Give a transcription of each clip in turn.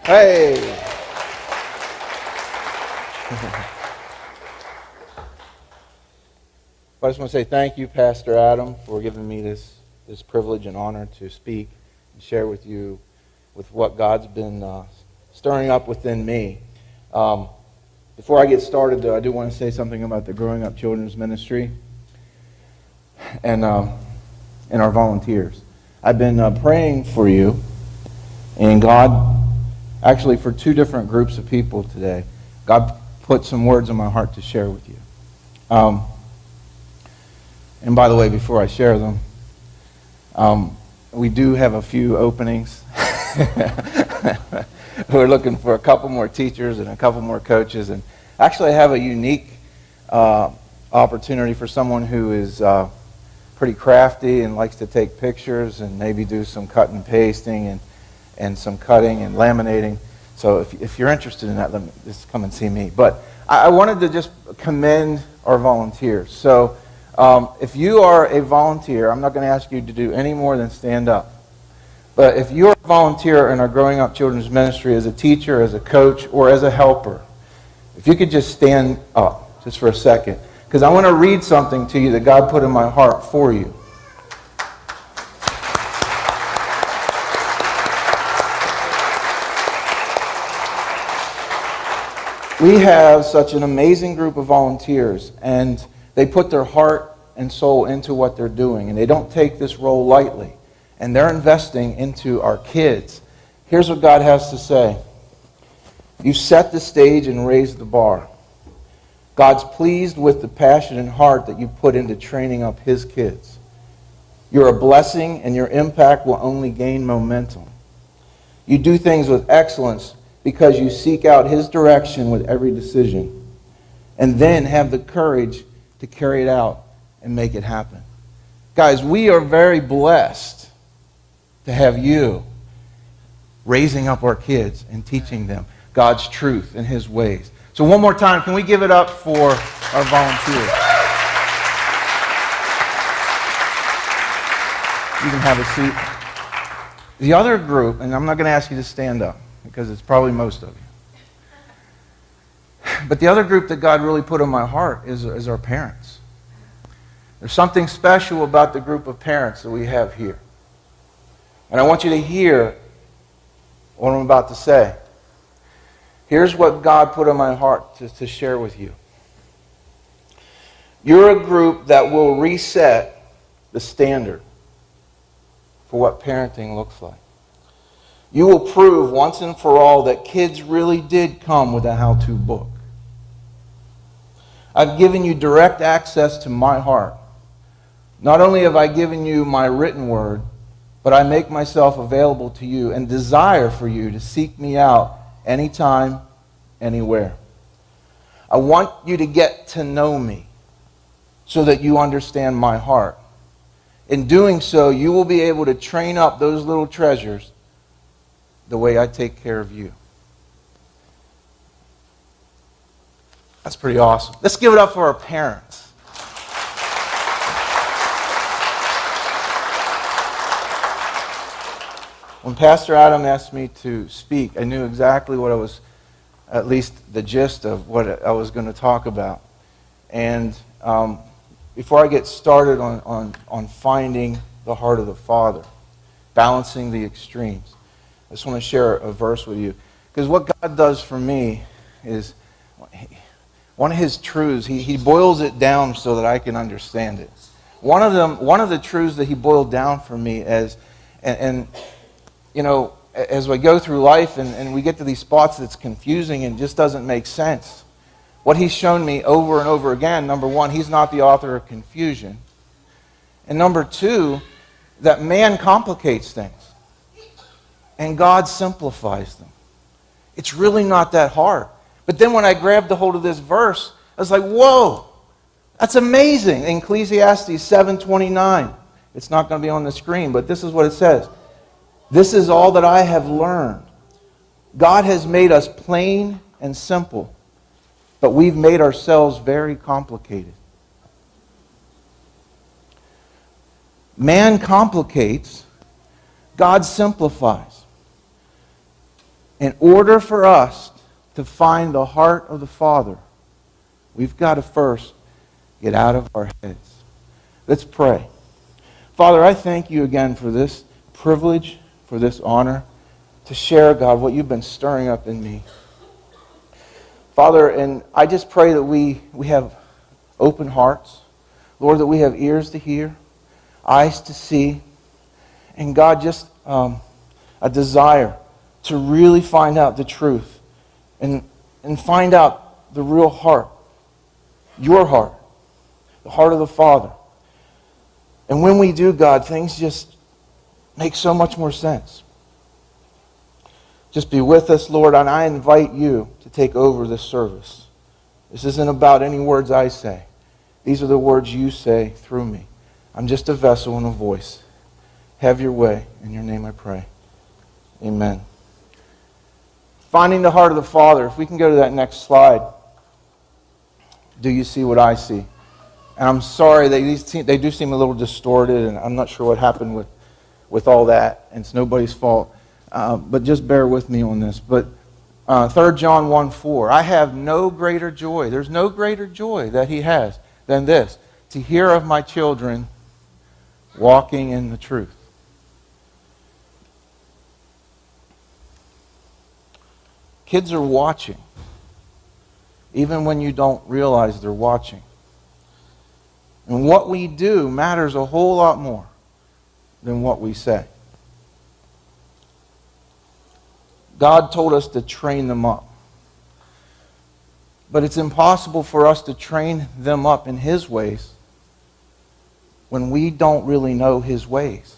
Hey! I just want to say thank you, Pastor Adam, for giving me this privilege and honor to speak and share with you with what God's been stirring up within me. Before I get started, though, I do want to say something about the Growing Up Children's Ministry and our volunteers. I've been praying for you, and God, actually for two different groups of people today, God put some words in my heart to share with you. And by the way, before I share them, we do have a few openings. We're looking for a couple more teachers and a couple more coaches. And actually I have a unique opportunity for someone who is pretty crafty and likes to take pictures and maybe do some cut and pasting and some cutting and laminating. So if you're interested in that, just come and see me. But I wanted to just commend our volunteers. So if you are a volunteer, I'm not going to ask you to do any more than stand up. But if you're a volunteer in our Growing Up Children's Ministry as a teacher, as a coach, or as a helper, if you could just stand up just for a second, because I want to read something to you that God put in my heart for you. We have such an amazing group of volunteers, and they put their heart and soul into what they're doing, and they don't take this role lightly. And they're investing into our kids. Here's what God has to say. You set the stage and raised the bar. God's pleased with the passion and heart that you put into training up His kids. You're a blessing, and your impact will only gain momentum. You do things with excellence because you seek out His direction with every decision, and then have the courage to carry it out and make it happen. Guys, we are very blessed to have you raising up our kids and teaching them God's truth and His ways. So one more time, can we give it up for our volunteers? You can have a seat. The other group, and I'm not going to ask you to stand up because it's probably most of you. But the other group that God really put in my heart is our parents. There's something special about the group of parents that we have here. And I want you to hear what I'm about to say. Here's what God put in my heart to share with you. You're a group that will reset the standard for what parenting looks like. You will prove once and for all that kids really did come with a how-to book. I've given you direct access to my heart. Not only have I given you my written word, but I make myself available to you and desire for you to seek me out anytime, anywhere. I want you to get to know me so that you understand my heart. In doing so, you will be able to train up those little treasures the way I take care of you. That's pretty awesome. Let's give it up for our parents. When Pastor Adam asked me to speak, I knew exactly what I was, at least the gist of what I was going to talk about. And before I get started on finding the heart of the Father, balancing the extremes, I just want to share a verse with you. Because what God does for me is, one of His truths, He boils it down so that I can understand it. One of the truths that He boiled down for me as, and you know, as we go through life and we get to these spots that's confusing and just doesn't make sense, what He's shown me over and over again, number one, He's not the author of confusion. And number two, that man complicates things and God simplifies them. It's really not that hard. But then when I grabbed a hold of this verse, I was like, whoa, that's amazing. Ecclesiastes 7:29. It's not going to be on the screen, but this is what it says. This is all that I have learned. God has made us plain and simple, but we've made ourselves very complicated. Man complicates, God simplifies. In order for us to find the heart of the Father, we've got to first get out of our heads. Let's pray. Father, I thank you again for this privilege, for this honor, to share, God, what you've been stirring up in me. Father, and I just pray that we have open hearts. Lord, that we have ears to hear, eyes to see, and God, just a desire to really find out the truth and find out the real heart, your heart, the heart of the Father. And when we do, God, things just make so much more sense. Just be with us, Lord, and I invite you to take over this service. This isn't about any words I say. These are the words you say through me. I'm just a vessel and a voice. Have your way. In your name I pray. Amen. Finding the heart of the Father. If we can go to that next slide. Do you see what I see? And I'm sorry, they do seem a little distorted, and I'm not sure what happened with all that, and it's nobody's fault. But just bear with me on this. But 3 John 1:4, I have no greater joy. There's no greater joy that he has than this, to hear of my children walking in the truth. Kids are watching, even when you don't realize they're watching. And what we do matters a whole lot more than what we say. God told us to train them up. But it's impossible for us to train them up in His ways when we don't really know His ways.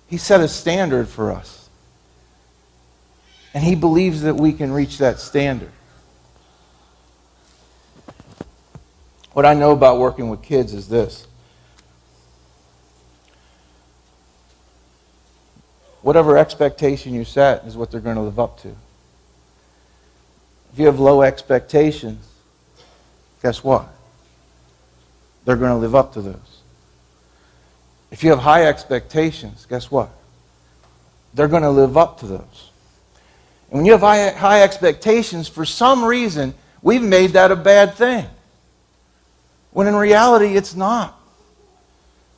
He set a standard for us. And He believes that we can reach that standard. What I know about working with kids is this. Whatever expectation you set is what they're going to live up to. If you have low expectations, guess what? They're going to live up to those. If you have high expectations, guess what? They're going to live up to those. And when you have high expectations, for some reason, we've made that a bad thing. When in reality, it's not.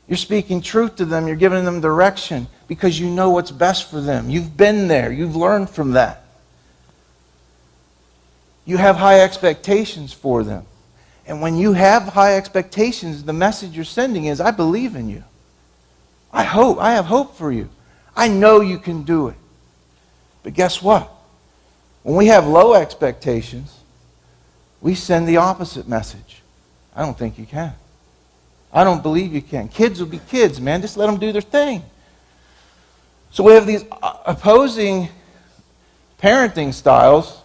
You're speaking truth to them. You're giving them direction because you know what's best for them. You've been there. You've learned from that. You have high expectations for them. And when you have high expectations, the message you're sending is, I believe in you. I have hope for you. I know you can do it. But guess what? When we have low expectations, we send the opposite message. I don't think you can. I don't believe you can. Kids will be kids, man. Just let them do their thing. So we have these opposing parenting styles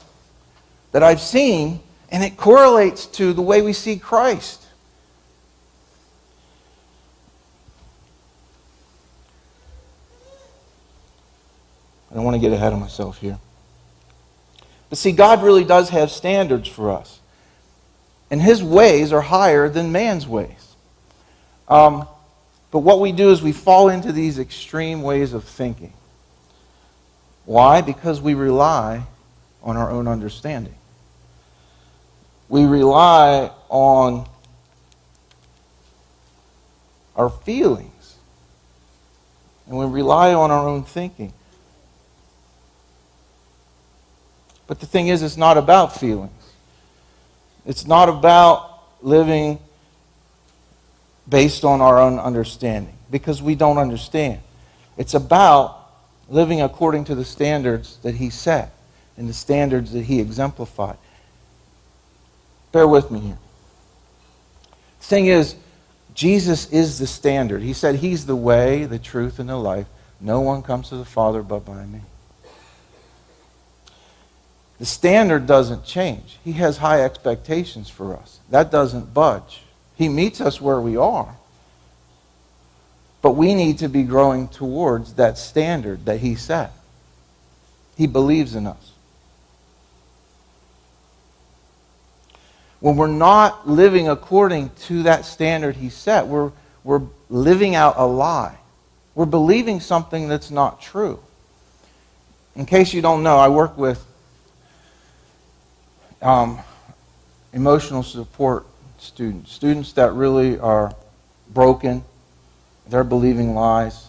that I've seen, and it correlates to the way we see Christ. I don't want to get ahead of myself here. But see, God really does have standards for us. And His ways are higher than man's ways. But what we do is we fall into these extreme ways of thinking. Why? Because we rely on our own understanding. We rely on our feelings. And we rely on our own thinking. But the thing is, it's not about feelings. It's not about living based on our own understanding, because we don't understand. It's about living according to the standards that He set and the standards that He exemplified. Bear with me here. The thing is, Jesus is the standard. He said He's the way, the truth, and the life. No one comes to the Father but by me. The standard doesn't change. He has high expectations for us. That doesn't budge. He meets us where we are. But we need to be growing towards that standard that He set. He believes in us. When we're not living according to that standard He set, we're living out a lie. We're believing something that's not true. In case you don't know, I work with emotional support students that really are broken. They're believing lies.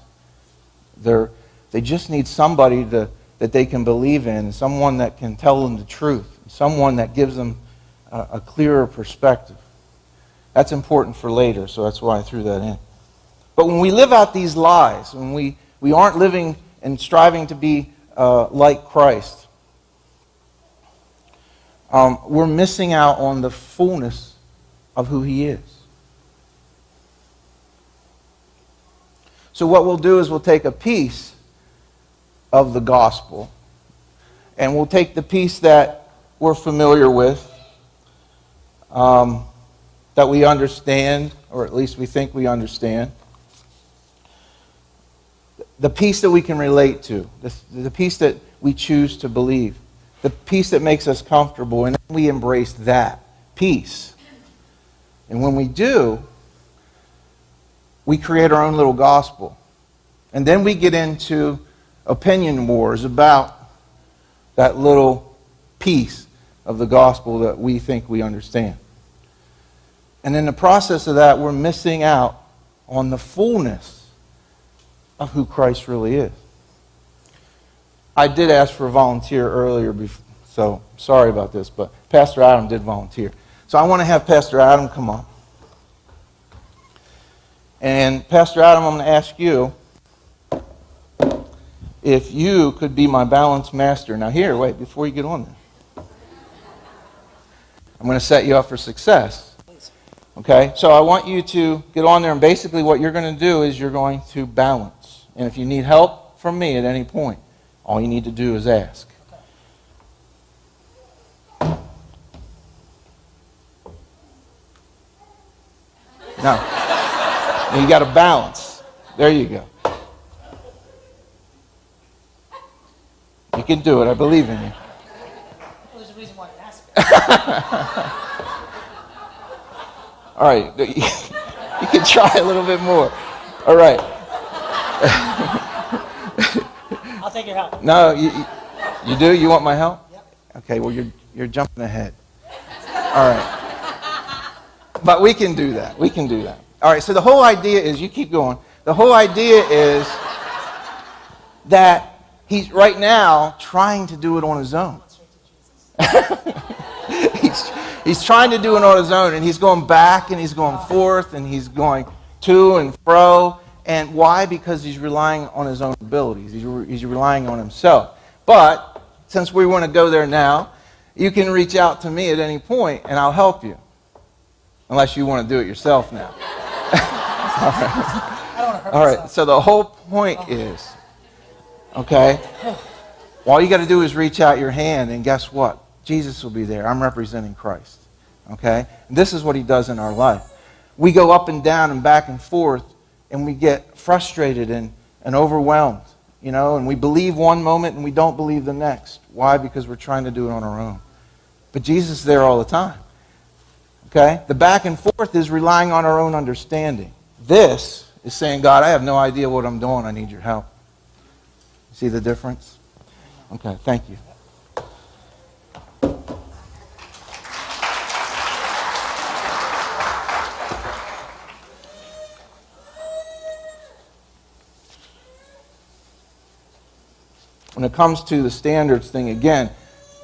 They just need somebody that they can believe in, someone that can tell them the truth, someone that gives them a clearer perspective. That's important for later, so that's why I threw that in. But when we live out these lies, when we aren't living and striving to be like Christ, we're missing out on the fullness of who He is. So what we'll do is we'll take a piece of the gospel, and we'll take the piece that we're familiar with, that we understand, or at least we think we understand, the piece that we can relate to, the piece that we choose to believe, the piece that makes us comfortable, and then we embrace that piece. And when we do, we create our own little gospel. And then we get into opinion wars about that little piece of the gospel that we think we understand. And in the process of that, we're missing out on the fullness of who Christ really is. I did ask for a volunteer earlier, so sorry about this, but Pastor Adam did volunteer. So I want to have Pastor Adam come up. And Pastor Adam, I'm going to ask you if you could be my balance master. Now here, wait, before you get on there. I'm going to set you up for success. Okay, so I want you to get on there, and basically what you're going to do is you're going to balance. And if you need help from me at any point, all you need to do is ask. Now, you got to balance. There you go. You can do it. I believe in you. Well, there's a reason why I asked. All right, you can try a little bit more. All right. I'll take your help. No, you do? You want my help? Yep. Okay, well, you're jumping ahead. All right. But we can do that. We can do that. All right, so the whole idea is, you keep going. The whole idea is that he's right now trying to do it on his own. He's trying to do it on his own, and he's going back and he's going forth and he's going to and fro. And why? Because he's relying on his own abilities. He's relying on himself. But since we want to go there now, you can reach out to me at any point and I'll help you. Unless you want to do it yourself now. All right, so the whole point is, okay, all you got to do is reach out your hand, and guess what? Jesus will be there. I'm representing Christ. Okay? And this is what He does in our life. We go up and down and back and forth, and we get frustrated and overwhelmed, and we believe one moment and we don't believe the next. Why? Because we're trying to do it on our own. But Jesus is there all the time. Okay? The back and forth is relying on our own understanding. This is saying, God, I have no idea what I'm doing. I need your help. See the difference? Okay, thank you. When it comes to the standards thing, again,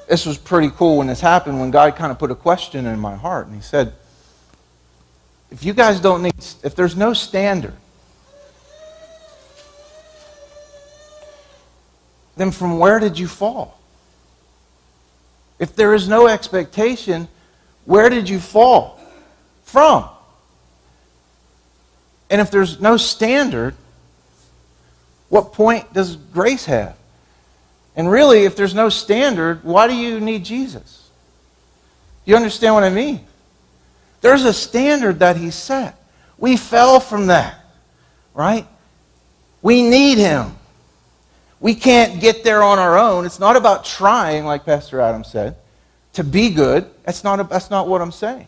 this was pretty cool when this happened, when God kind of put a question in my heart. And He said, if you guys don't need, if there's no standard, then from where did you fall? If there is no expectation, where did you fall from? And if there's no standard, what point does grace have? And really, if there's no standard, why do you need Jesus? Do you understand what I mean? There's a standard that He set. We fell from that, right? We need Him. We can't get there on our own. It's not about trying, like Pastor Adam said, to be good. That's not what I'm saying.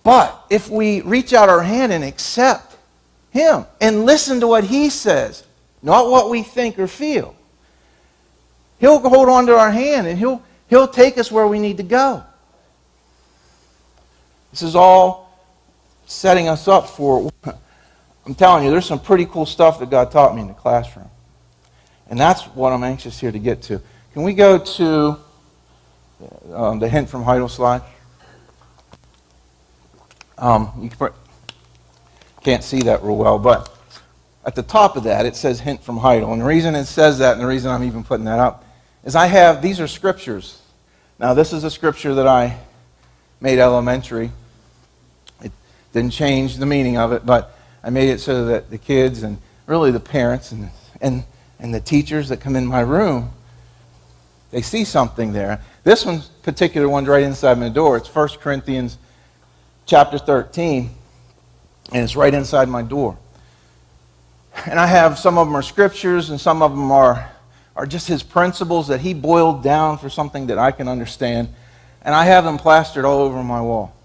But if we reach out our hand and accept Him and listen to what He says, not what we think or feel, He'll hold on to our hand, and He'll take us where we need to go. This is all setting us up for, I'm telling you, there's some pretty cool stuff that God taught me in the classroom. And that's what I'm anxious here to get to. Can we go to the hint from Heidel slide? You can't see that real well, but at the top of that it says hint from Heidel. And the reason it says that, and the reason I'm even putting that up, is these are scriptures. Now this is a scripture that I made elementary. It didn't change the meaning of it, but I made it so that the kids and really the parents and the teachers that come in my room, they see something there. This particular one's right inside my door. It's 1 Corinthians chapter 13, and it's right inside my door. And I have, some of them are scriptures, and some of them are just his principles that he boiled down for something that I can understand. And I have them plastered all over my wall.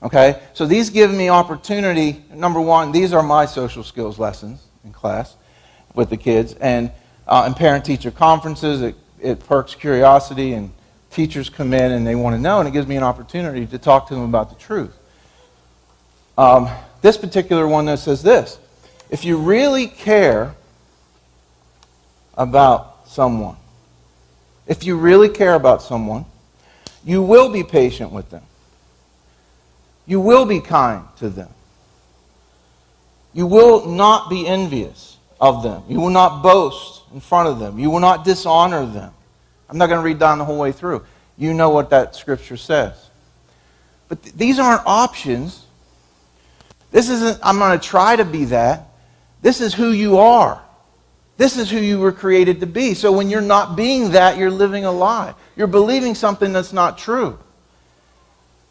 Okay? So these give me opportunity. Number one, these are my social skills lessons in class with the kids. And in parent-teacher conferences, it perks curiosity, and teachers come in and they want to know, and it gives me an opportunity to talk to them about the truth. This particular one that says this: if you really care about someone, you will be patient with them. You will be kind to them. You will not be envious of them. You will not boast in front of them. You will not dishonor them. I'm not going to read down the whole way through. You know what that scripture says. But these aren't options. This isn't, I'm going to try to be that. This is who you are. This is who you were created to be. So when you're not being that, you're living a lie. You're believing something that's not true.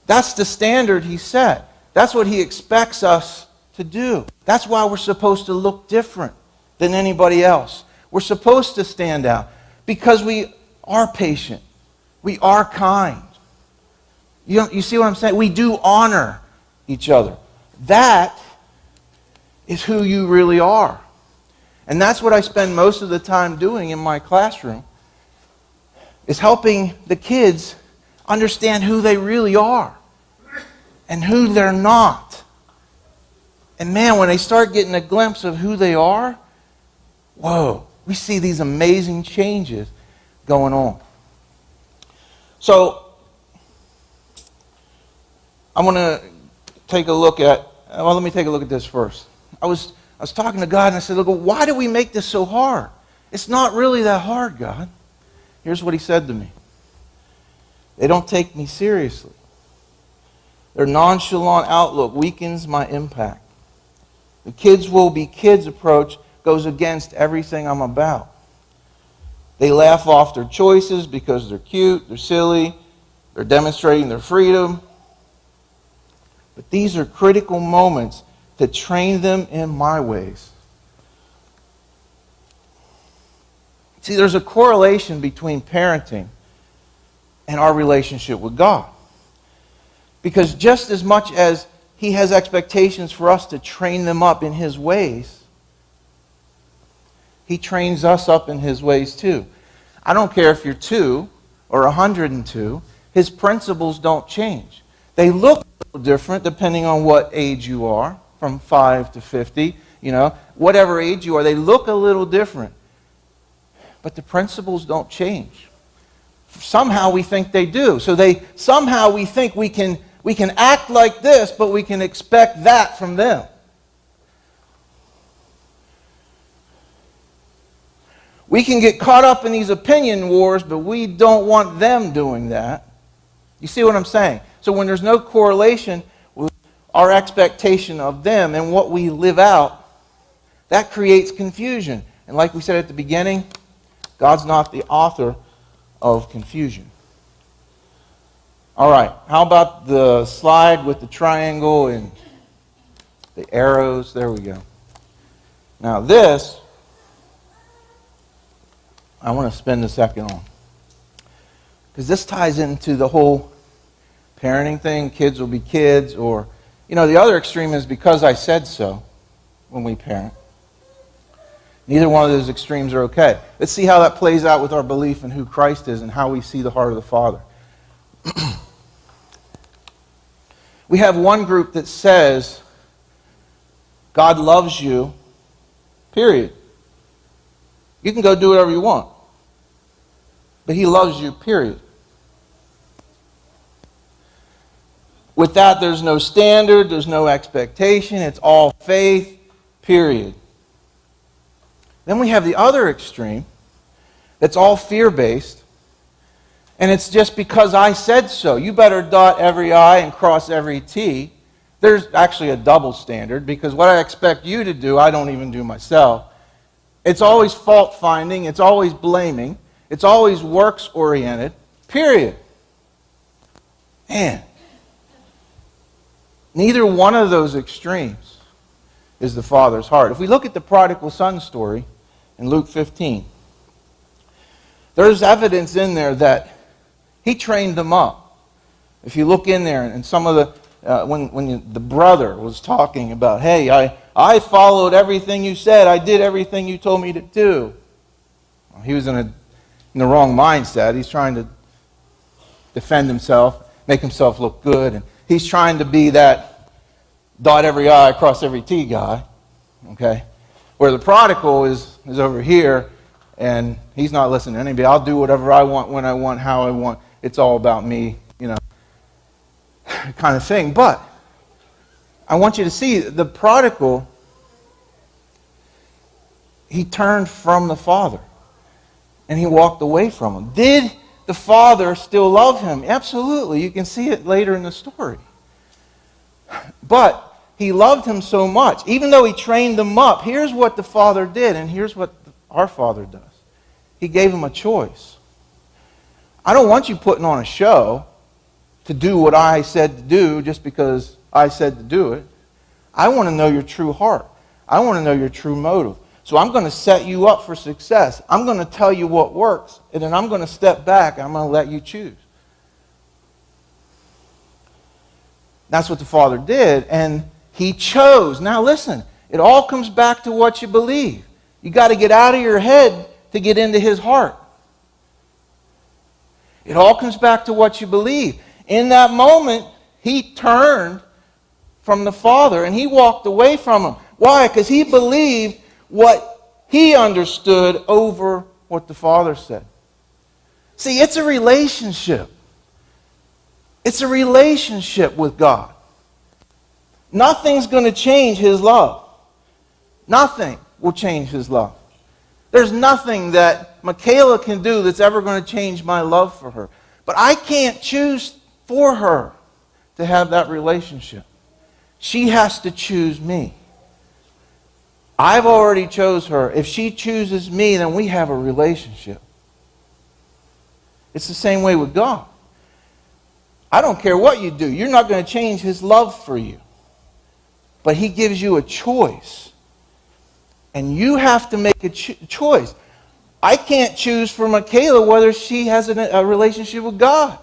That's the standard he set. That's what he expects us to do. That's why we're supposed to look different than anybody else. We're supposed to stand out because we are patient. We are kind. You see what I'm saying? We do honor each other. That is who you really are. And that's what I spend most of the time doing in my classroom, is helping the kids understand who they really are and who they're not. And man, when they start getting a glimpse of who they are, whoa, we see these amazing changes going on. So, I want to take a look at, let me take a look at this first. I was talking to God and I said, look, why do we make this so hard? It's not really that hard, God. Here's what he said to me. They don't take me seriously. Their nonchalant outlook weakens my impact. The kids will be kids approach goes against everything I'm about. They laugh off their choices because they're cute, they're silly, they're demonstrating their freedom. But these are critical moments to train them in my ways. See, there's a correlation between parenting and our relationship with God. Because just as much as he has expectations for us to train them up in his ways, he trains us up in his ways too. I don't care if you're 2 or 102, his principles don't change. They look a little different depending on what age you are, from 5 to 50, whatever age you are, they look a little different. But the principles don't change. Somehow we think they do. So somehow we think we can act like this, but we can expect that from them. We can get caught up in these opinion wars, but we don't want them doing that. You see what I'm saying? So when there's no correlation with our expectation of them and what we live out, that creates confusion. And like we said at the beginning, God's not the author of confusion. All right, how about the slide with the triangle and the arrows? There we go. Now this, I want to spend a second on. Because this ties into the whole parenting thing. Kids will be kids. Or, the other extreme is because I said so when we parent. Neither one of those extremes are okay. Let's see how that plays out with our belief in who Christ is and how we see the heart of the Father. We have one group that says God loves you, period. You can go do whatever you want. But He loves you, period. With that, there's no standard, there's no expectation, it's all faith, period. Then we have the other extreme, that's all fear-based, and it's just because I said so. You better dot every I and cross every T. There's actually a double standard, because what I expect you to do, I don't even do myself. It's always fault-finding, it's always blaming, it's always works-oriented, period. Man. Neither one of those extremes is the Father's heart. If we look at the prodigal son story in Luke 15, there's evidence in there that He trained them up. If you look in there, and some of the brother was talking about, hey, I followed everything you said, I did everything you told me to do. Well, he was in the wrong mindset. He's trying to defend himself, make himself look good, and he's trying to be that dot every I, cross every T guy, okay? Where the prodigal is over here, and he's not listening to anybody. I'll do whatever I want, when I want, how I want. It's all about me, kind of thing. But I want you to see, the prodigal, he turned from the Father, and he walked away from Him. Did the Father still love him? Absolutely. You can see it later in the story. But He loved him so much. Even though He trained them up, here's what the Father did, and here's what our Father does. He gave him a choice. I don't want you putting on a show to do what I said to do just because I said to do it. I want to know your true heart. I want to know your true motive. So I'm going to set you up for success. I'm going to tell you what works, and then I'm going to step back and I'm going to let you choose. That's what the Father did, and He chose. Now listen, it all comes back to what you believe. You got to get out of your head to get into His heart. It all comes back to what you believe. In that moment, he turned from the Father and he walked away from Him. Why? Because he believed what he understood over what the Father said. See, it's a relationship. It's a relationship with God. Nothing's going to change His love. Nothing will change His love. There's nothing that Michaela can do that's ever going to change my love for her. But I can't choose for her to have that relationship. She has to choose me. I've already chose her. If she chooses me, then we have a relationship. It's the same way with God. I don't care what you do. You're not going to change His love for you. But He gives you a choice. And you have to make a choice. I can't choose for Michaela whether she has a relationship with God.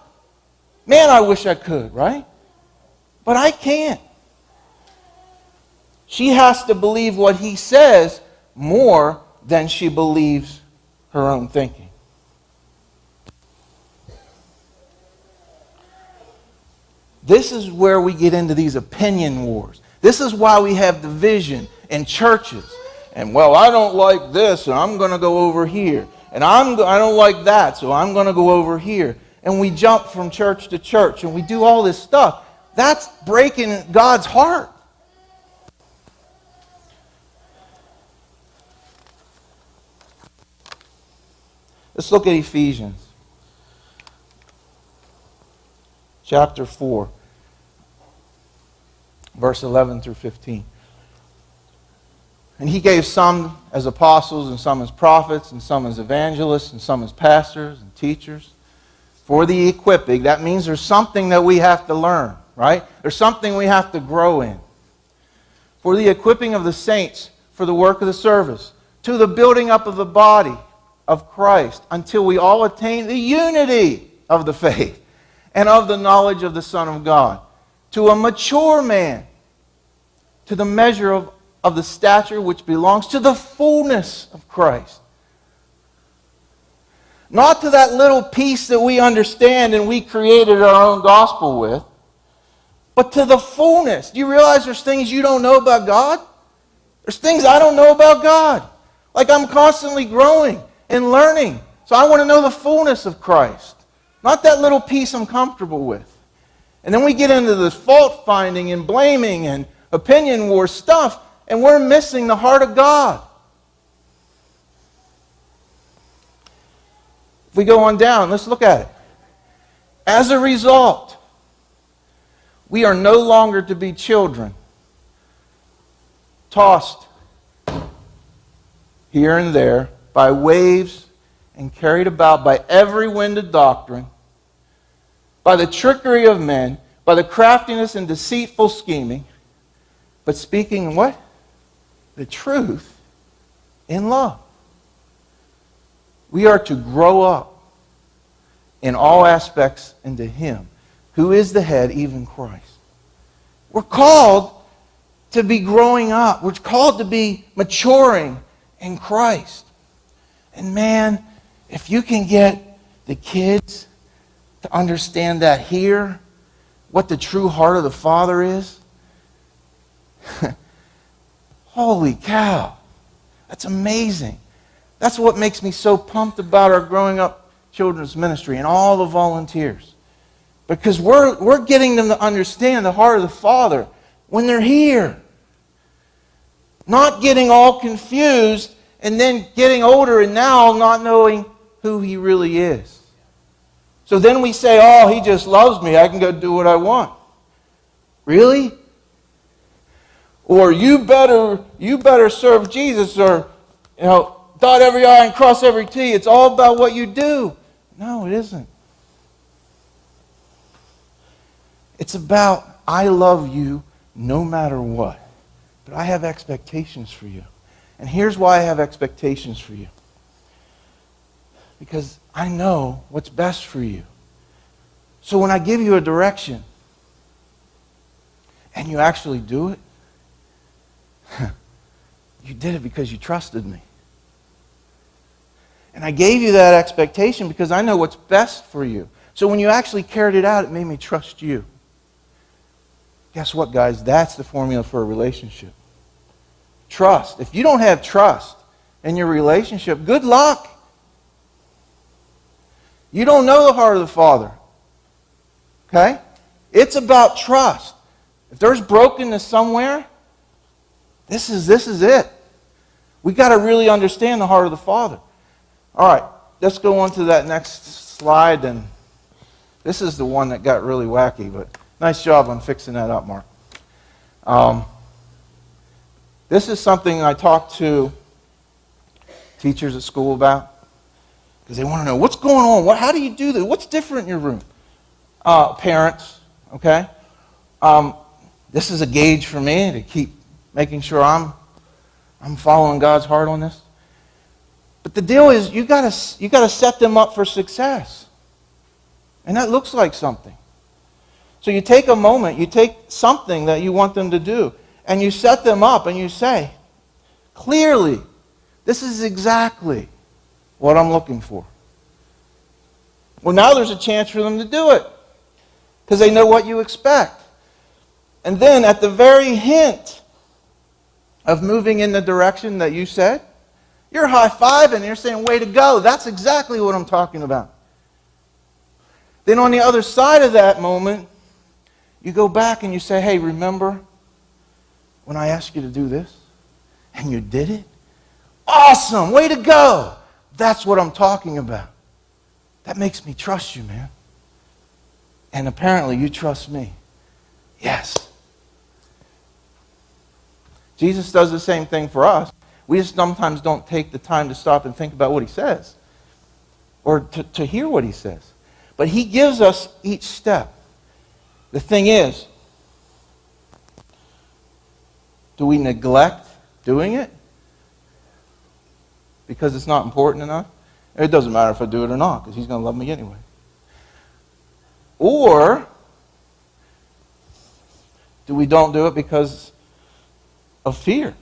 Man, I wish I could, right? But I can't. She has to believe what He says more than she believes her own thinking. This is where we get into these opinion wars. This is why we have division in churches. And, well, I don't like this, and I'm going to go over here. And I don't like that, so I'm going to go over here. And we jump from church to church, and we do all this stuff. That's breaking God's heart. Let's look at Ephesians. Chapter 4. Verse 11 through 15. And He gave some as apostles, and some as prophets, and some as evangelists, and some as pastors and teachers, for the equipping. That means there's something that we have to learn, right? There's something we have to grow in. For the equipping of the saints, for the work of the service, to the building up of the body of Christ, until we all attain the unity of the faith and of the knowledge of the Son of God, to a mature man, to the measure of of the stature which belongs to the fullness of Christ. Not to that little piece that we understand and we created our own gospel with, but to the fullness. Do you realize there's things you don't know about God? There's things I don't know about God. Like I'm constantly growing and learning. So I want to know the fullness of Christ. Not that little piece I'm comfortable with. And then we get into this fault finding and blaming and opinion war stuff, and we're missing the heart of God. If we go on down, let's look at it. As a result, we are no longer to be children, tossed here and there by waves and carried about by every wind of doctrine, by the trickery of men, by the craftiness and deceitful scheming, but speaking what? The truth in love. We are to grow up in all aspects into Him, who is the head, even Christ. We're called to be growing up. We're called to be maturing in Christ. And man, if you can get the kids to understand that here, what the true heart of the Father is, holy cow, that's amazing. That's what makes me so pumped about our Growing Up Children's Ministry and all the volunteers. Because we're getting them to understand the heart of the Father when they're here. Not getting all confused and then getting older and now not knowing who He really is. So then we say, oh, He just loves me. I can go do what I want. Really? Or you better serve Jesus, or dot every I and cross every T. It's all about what you do. No, it isn't. It's about I love you no matter what. But I have expectations for you. And here's why I have expectations for you. Because I know what's best for you. So when I give you a direction and you actually do it, you did it because you trusted me. And I gave you that expectation because I know what's best for you. So when you actually carried it out, it made me trust you. Guess what, guys? That's the formula for a relationship. Trust. If you don't have trust in your relationship, good luck. You don't know the heart of the Father. Okay? It's about trust. If there's brokenness somewhere, this is it. We got to really understand the heart of the Father. All right, let's go on to that next slide. And this is the one that got really wacky, but nice job on fixing that up, Mark. This is something I talk to teachers at school about because they want to know what's going on. How do you do this? What's different in your room? Parents, okay? This is a gauge for me to keep making sure I'm following God's heart on this. But the deal is you gotta set them up for success. And that looks like something. So you take a moment, you take something that you want them to do, and you set them up and you say, clearly, this is exactly what I'm looking for. Well, now there's a chance for them to do it because they know what you expect. And then at the very hint of moving in the direction that you said, you're high-fiving and you're saying, way to go. That's exactly what I'm talking about. Then on the other side of that moment, you go back and you say, hey, remember when I asked you to do this? And you did it? Awesome! Way to go! That's what I'm talking about. That makes me trust you, man. And apparently you trust me. Yes. Jesus does the same thing for us. We just sometimes don't take the time to stop and think about what He says or to hear what He says. But He gives us each step. The thing is, do we neglect doing it because it's not important enough? It doesn't matter if I do it or not because He's going to love me anyway. Or do we don't do it because of fear?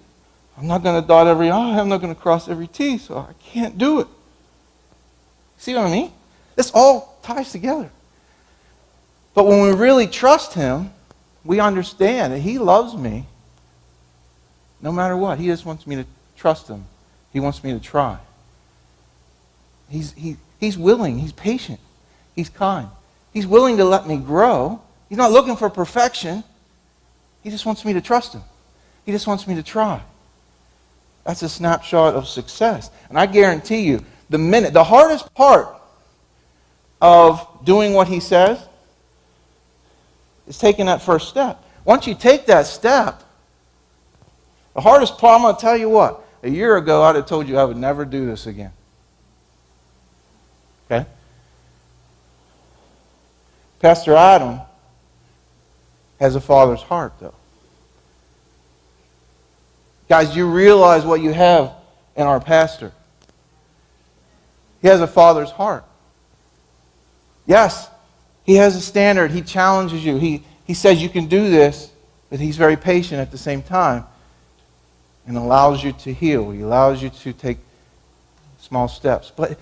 I'm not going to dot every I, I'm not going to cross every T, so I can't do it. See what I mean? This all ties together. But when we really trust Him, we understand that He loves me no matter what. He just wants me to trust Him. He wants me to try. He's willing. He's patient. He's kind. He's willing to let me grow. He's not looking for perfection. He just wants me to trust Him. He just wants me to try. That's a snapshot of success. And I guarantee you, the hardest part of doing what He says is taking that first step. Once you take that step, the hardest part, I'm going to tell you what, a year ago I'd have told you I would never do this again. Okay? Pastor Adam has a father's heart, though. Guys, you realize what you have in our pastor. He has a father's heart. Yes, he has a standard. He challenges you. He says you can do this, but he's very patient at the same time and allows you to heal. He allows you to take small steps. But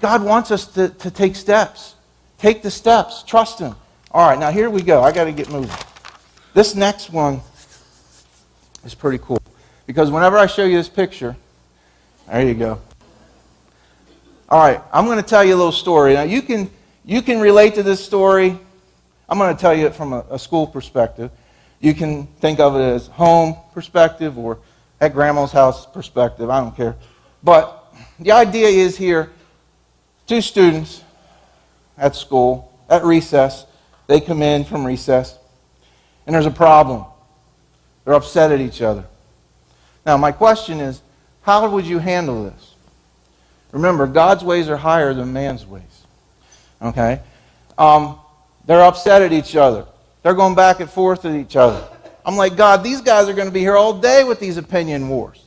God wants us to take steps. Take the steps. Trust Him. All right, now here we go. I got to get moving. This next one is pretty cool. Because whenever I show you this picture, there you go. All right, I'm going to tell you a little story. Now you can relate to this story. I'm going to tell you it from a school perspective. You can think of it as home perspective or at grandma's house perspective. I don't care. But the idea is here, two students at school, at recess, they come in from recess, and there's a problem. They're upset at each other. Now, my question is, how would you handle this? Remember, God's ways are higher than man's ways. Okay? They're upset at each other. They're going back and forth at each other. I'm like, God, these guys are going to be here all day with these opinion wars.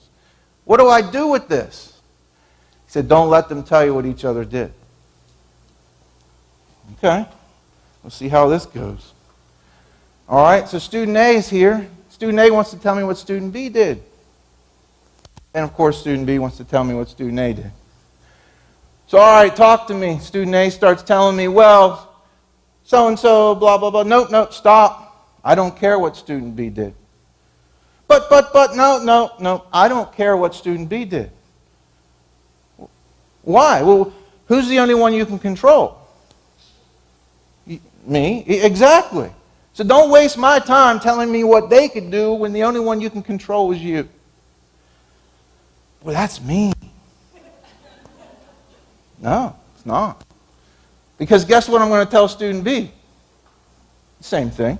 What do I do with this? He said, don't let them tell you what each other did. Okay? Let's see how this goes. All right, so student A is here. Student A wants to tell me what student B did. And of course, student B wants to tell me what student A did. So, all right, talk to me. Student A starts telling me, well, so-and-so, blah, blah, blah. Nope, stop. I don't care what student B did. But, no. I don't care what student B did. Why? Well, who's the only one you can control? Me? Exactly. So don't waste my time telling me what they could do when the only one you can control is you. Well, that's mean. No, it's not. Because guess what I'm going to tell student B? Same thing.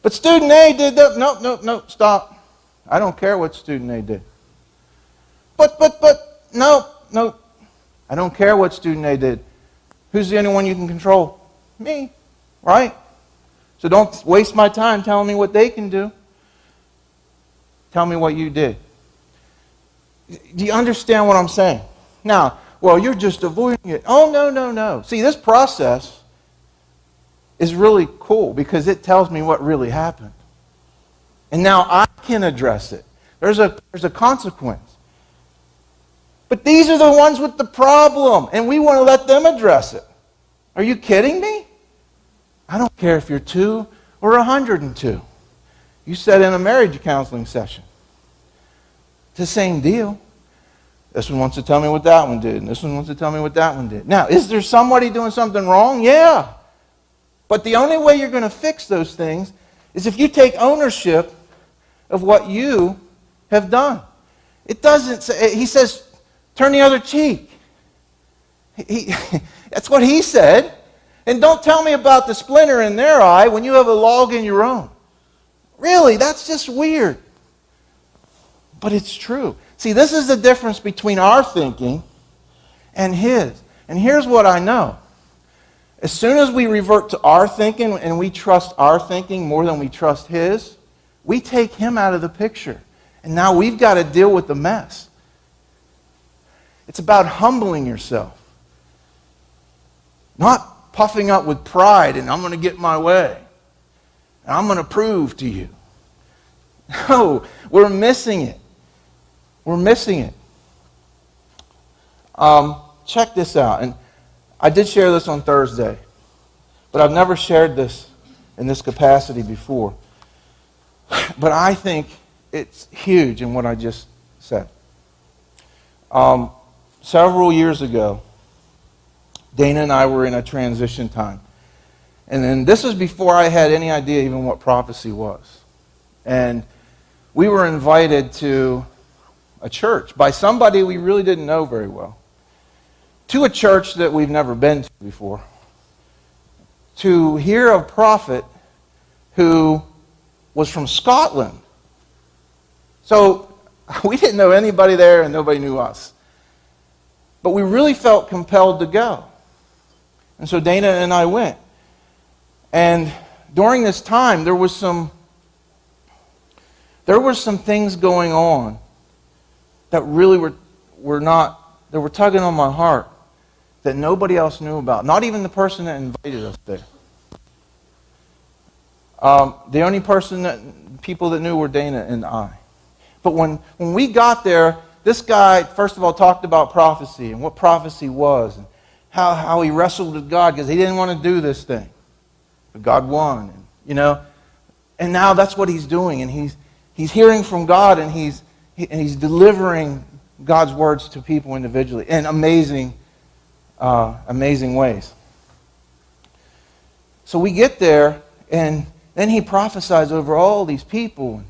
But student A did that. No, stop. I don't care what student A did. But, no. I don't care what student A did. Who's the only one you can control? Me, right? So don't waste my time telling me what they can do. Tell me what you did. Do you understand what I'm saying? Now, well, you're just avoiding it. Oh, no. See, this process is really cool because it tells me what really happened. And now I can address it. There's a consequence. But these are the ones with the problem, and we want to let them address it. Are you kidding me? I don't care if you're 2 or 102. You said in a marriage counseling session. It's the same deal. This one wants to tell me what that one did, and this one wants to tell me what that one did. Now, is there somebody doing something wrong? Yeah. But the only way you're going to fix those things is if you take ownership of what you have done. It doesn't say, he says, turn the other cheek. That's what he said. And don't tell me about the splinter in their eye when you have a log in your own. Really, that's just weird. But it's true. See, this is the difference between our thinking and his. And here's what I know. As soon as we revert to our thinking and we trust our thinking more than we trust his, we take him out of the picture. And now we've got to deal with the mess. It's about humbling yourself. Not puffing up with pride and I'm going to get my way. And I'm going to prove to you. No, we're missing it. We're missing it. Check this out. And I did share this on Thursday, but I've never shared this in this capacity before. But I think it's huge in what I just said. Several years ago, Dana and I were in a transition time. And then this was before I had any idea even what prophecy was. And we were invited to a church by somebody we really didn't know very well. To a church that we've never been to before. To hear a prophet who was from Scotland. So we didn't know anybody there and nobody knew us. But we really felt compelled to go. And so Dana and I went. And during this time, there was some things going on that really that were tugging on my heart that nobody else knew about. Not even the person that invited us there. The only people that knew were Dana and I. But when we got there, this guy, first of all, talked about prophecy and what prophecy was and how he wrestled with God because he didn't want to do this thing. But God won, and now that's what he's doing, and he's hearing from God, and he's delivering God's words to people individually in amazing ways. So we get there, and then he prophesies over all these people,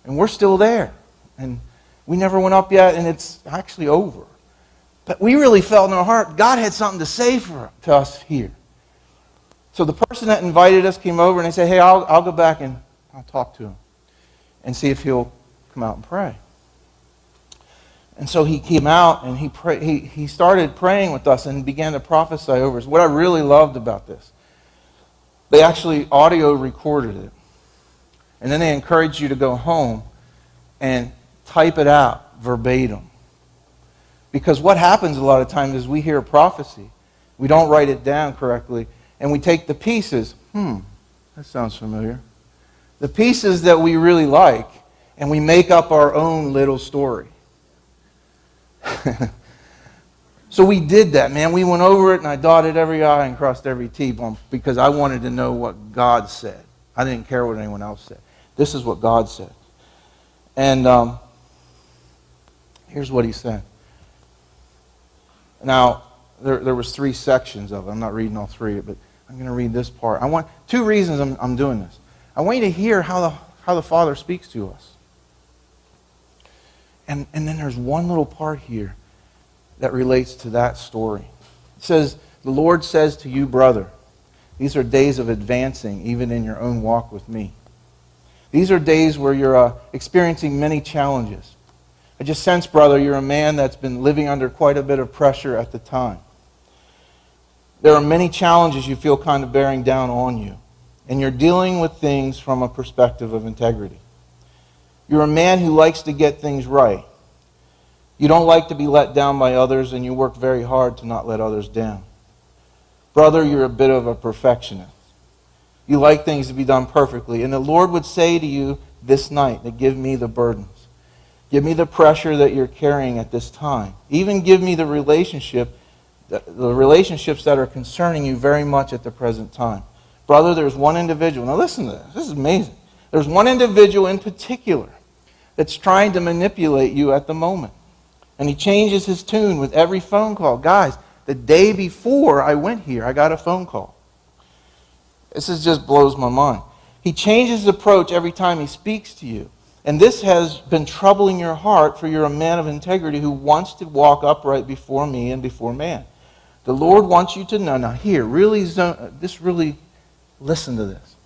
and we're still there, and we never went up yet, and it's actually over. But we really felt in our heart God had something to say to us here. So the person that invited us came over and they said, hey, I'll go back and I'll talk to him and see if he'll come out and pray. And so he came out and he started praying with us and began to prophesy over us. What I really loved about this, they actually audio recorded it. And then they encouraged you to go home and type it out verbatim. Because what happens a lot of times is we hear a prophecy. We don't write it down correctly. And we take the pieces, that sounds familiar. The pieces that we really like, and we make up our own little story. So we did that, man. We went over it, and I dotted every I and crossed every T because I wanted to know what God said. I didn't care what anyone else said. This is what God said. And here's what he said. Now, there was 3 sections of it. I'm not reading all 3, but I'm going to read this part. I want 2 reasons I'm doing this. I want you to hear how the Father speaks to us. And then there's one little part here that relates to that story. It says, the Lord says to you, brother, these are days of advancing, even in your own walk with me. These are days where you're experiencing many challenges. I just sense, brother, you're a man that's been living under quite a bit of pressure at the time. There are many challenges you feel kind of bearing down on you, and you're dealing with things from a perspective of integrity. You're a man who likes to get things right. You don't like to be let down by others, and you work very hard to not let others down. Brother, you're a bit of a perfectionist. You like things to be done perfectly, and the Lord would say to you this night to give me the burdens. Give me the pressure that you're carrying at this time. Even give me the relationships that are concerning you very much at the present time. Brother, there's one individual. Now listen to this. This is amazing. There's one individual in particular that's trying to manipulate you at the moment. And he changes his tune with every phone call. Guys, the day before I went here, I got a phone call. This just blows my mind. He changes his approach every time he speaks to you. And this has been troubling your heart, for you're a man of integrity who wants to walk upright before me and before man. The Lord wants you to know. Now here, really listen to this.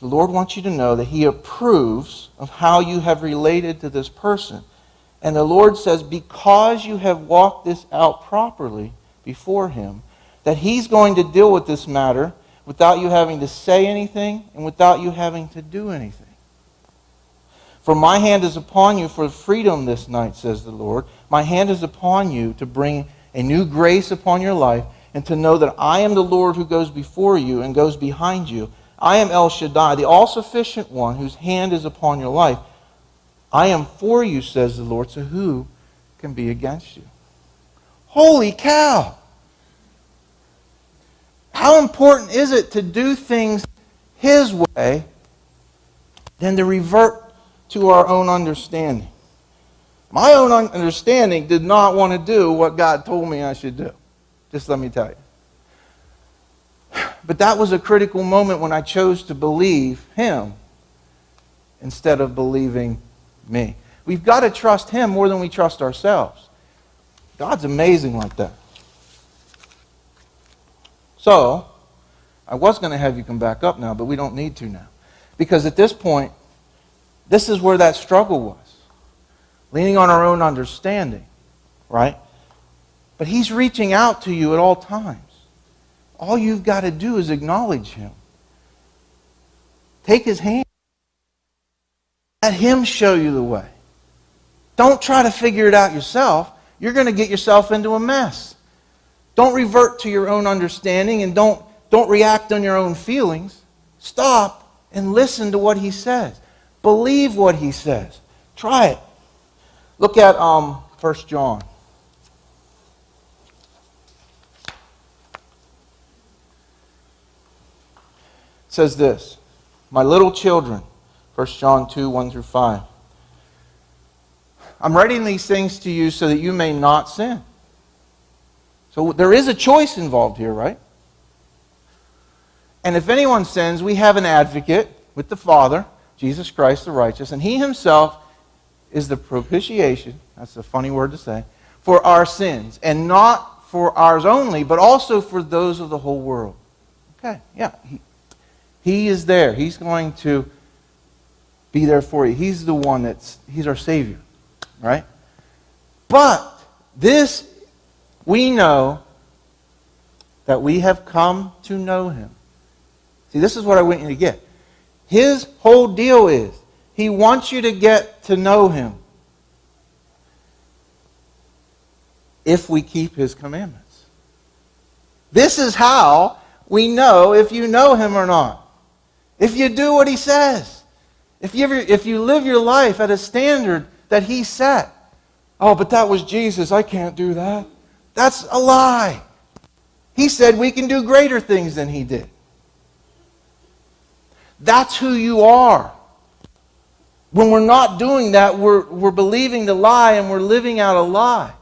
The Lord wants you to know that He approves of how you have related to this person. And the Lord says, because you have walked this out properly before Him, that He's going to deal with this matter without you having to say anything and without you having to do anything. For my hand is upon you for freedom this night, says the Lord. My hand is upon you to bring a new grace upon your life and to know that I am the Lord who goes before you and goes behind you. I am El Shaddai, the all-sufficient one whose hand is upon your life. I am for you, says the Lord, so who can be against you? Holy cow! How important is it to do things His way than to revert to our own understanding? My own understanding did not want to do what God told me I should do. Just let me tell you. But that was a critical moment when I chose to believe Him instead of believing me. We've got to trust Him more than we trust ourselves. God's amazing like that. So, I was going to have you come back up now, but we don't need to now. Because at this point, this is where that struggle was. Leaning on our own understanding, right? But He's reaching out to you at all times. All you've got to do is acknowledge Him. Take His hand. Let Him show you the way. Don't try to figure it out yourself. You're going to get yourself into a mess. Don't revert to your own understanding and don't react on your own feelings. Stop and listen to what He says. Believe what He says. Try it. Look at 1 John. It says this, my little children, 1 John 2, 1 through 5. I'm writing these things to you so that you may not sin. So there is a choice involved here, right? And if anyone sins, we have an advocate with the Father, Jesus Christ the righteous, and He Himself is the propitiation, that's a funny word to say, for our sins, and not for ours only, but also for those of the whole world. Okay, yeah, He is there. He's going to be there for you. He's the one He's our Savior, right? But this, we know that we have come to know Him. See, this is what I want you to get. His whole deal is, He wants you to get to know Him if we keep His commandments. This is how we know if you know Him or not. If you do what He says. If you live your life at a standard that He set. Oh, but that was Jesus. I can't do that. That's a lie. He said we can do greater things than He did. That's who you are. When we're not doing that, we're believing the lie and we're living out a lie.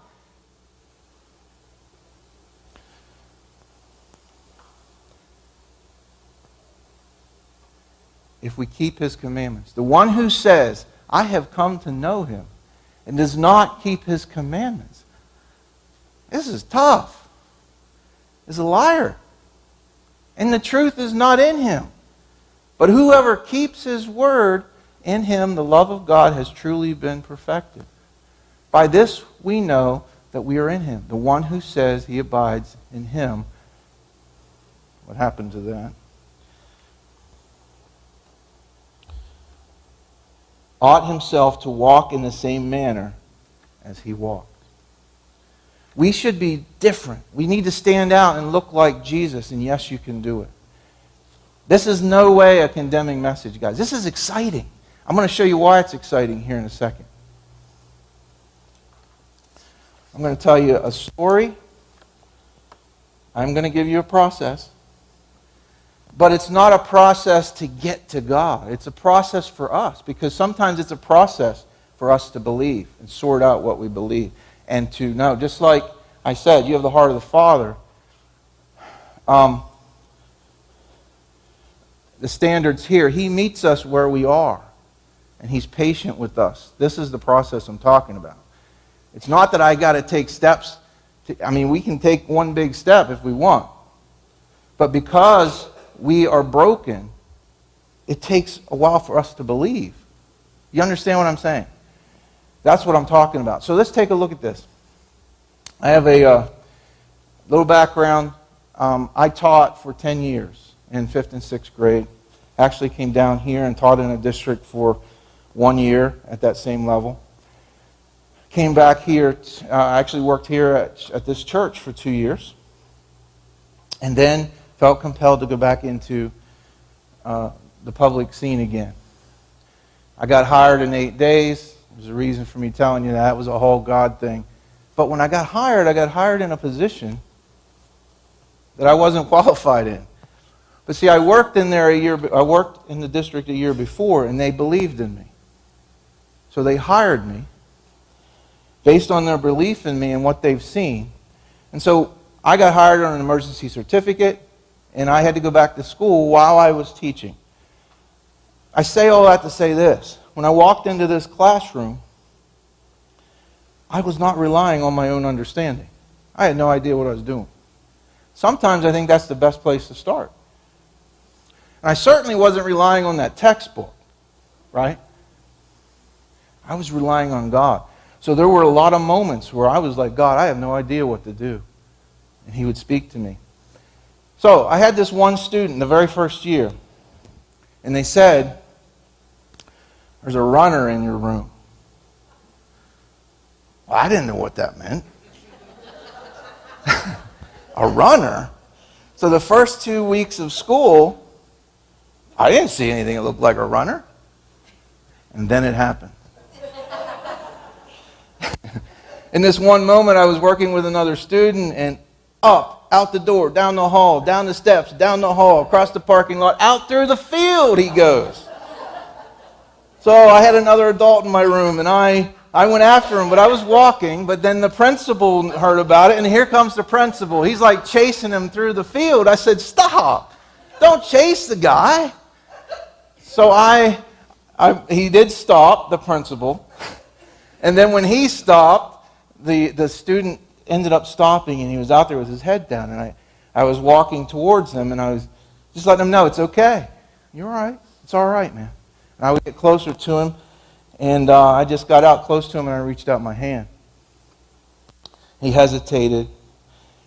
If we keep His commandments. The one who says, I have come to know Him, and does not keep His commandments, this is tough, is a liar. And the truth is not in him. But whoever keeps His word, in him the love of God has truly been perfected. By this we know that we are in Him. The one who says he abides in Him. What happened to that? Ought himself to walk in the same manner as He walked. We should be different. We need to stand out and look like Jesus, and yes, you can do it. This is no way a condemning message, guys. This is exciting. I'm going to show you why it's exciting here in a second. I'm going to tell you a story. I'm going to give you a process. But it's not a process to get to God. It's a process for us, because sometimes it's a process for us to believe and sort out what we believe and to know. Just like I said, you have the heart of the Father. The standards here, He meets us where we are, and He's patient with us. This is the process I'm talking about. It's not that I got to take steps. We can take one big step if we want. But because we are broken, it takes a while for us to believe. You understand what I'm saying? That's what I'm talking about. So let's take a look at this. I have a little background. I taught for 10 years in 5th and 6th grade. Actually came down here and taught in a district for 1 year at that same level. Came back here. I actually worked here at this church for 2 years. And then felt compelled to go back into the public scene again. I got hired in 8 days. There's a reason for me telling you that. It was a whole God thing. But when I got hired in a position that I wasn't qualified in. But see, I worked in the district a year before, and they believed in me. So they hired me based on their belief in me and what they've seen. And so I got hired on an emergency certificate, and I had to go back to school while I was teaching. I say all that to say this. When I walked into this classroom, I was not relying on my own understanding. I had no idea what I was doing. Sometimes I think that's the best place to start. And I certainly wasn't relying on that textbook, right? I was relying on God. So there were a lot of moments where I was like, God, I have no idea what to do. And He would speak to me. So I had this one student the very first year, and they said, there's a runner in your room. Well, I didn't know what that meant. A runner? So the first 2 weeks of school, I didn't see anything that looked like a runner. And then it happened. In this one moment, I was working with another student, and up, out the door, down the hall, down the steps, down the hall, across the parking lot, out through the field he goes. So I had another adult in my room, and I went after him, but I was walking, but then the principal heard about it, and here comes the principal. He's like chasing him through the field. I said, stop. Don't chase the guy. So he did stop, the principal. And then when he stopped, the student ended up stopping, and he was out there with his head down. And I was walking towards him, and I was just letting him know, it's okay. You're all right. It's all right, man. And I would get closer to him, and I just got out close to him, and I reached out my hand. He hesitated,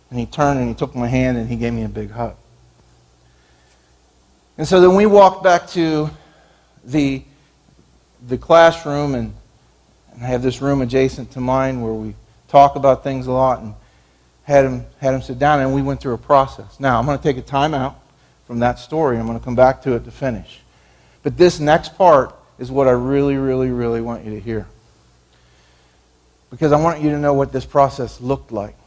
and he turned, and he took my hand, and he gave me a big hug. And so then we walked back to the classroom, and I have this room adjacent to mine where we talk about things a lot, and had him sit down, and we went through a process. Now, I'm going to take a time out from that story. I'm going to come back to it to finish. But this next part is what I really, really, really want you to hear. Because I want you to know what this process looked like.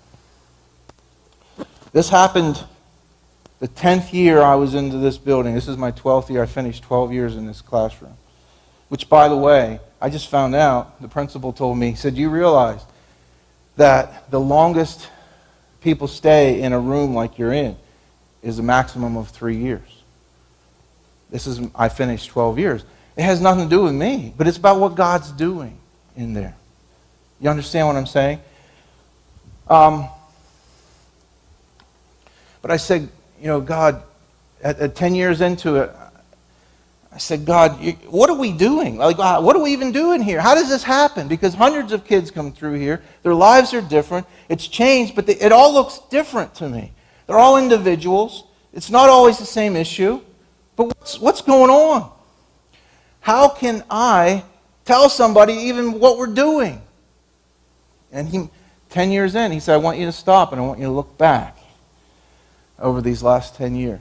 This happened the 10th year I was into this building. This is my 12th year. I finished 12 years in this classroom. Which, by the way, I just found out, the principal told me, he said, you realize that the longest people stay in a room like you're in is a maximum of 3 years. I finished 12 years. It has nothing to do with me, but it's about what God's doing in there. You understand what I'm saying? But I said, God, at 10 years into it, I said, God, what are we doing? Like, what are we even doing here? How does this happen? Because hundreds of kids come through here. Their lives are different. It's changed, but it all looks different to me. They're all individuals. It's not always the same issue. But what's going on? How can I tell somebody even what we're doing? And 10 years in, he said, I want you to stop and I want you to look back over these last 10 years.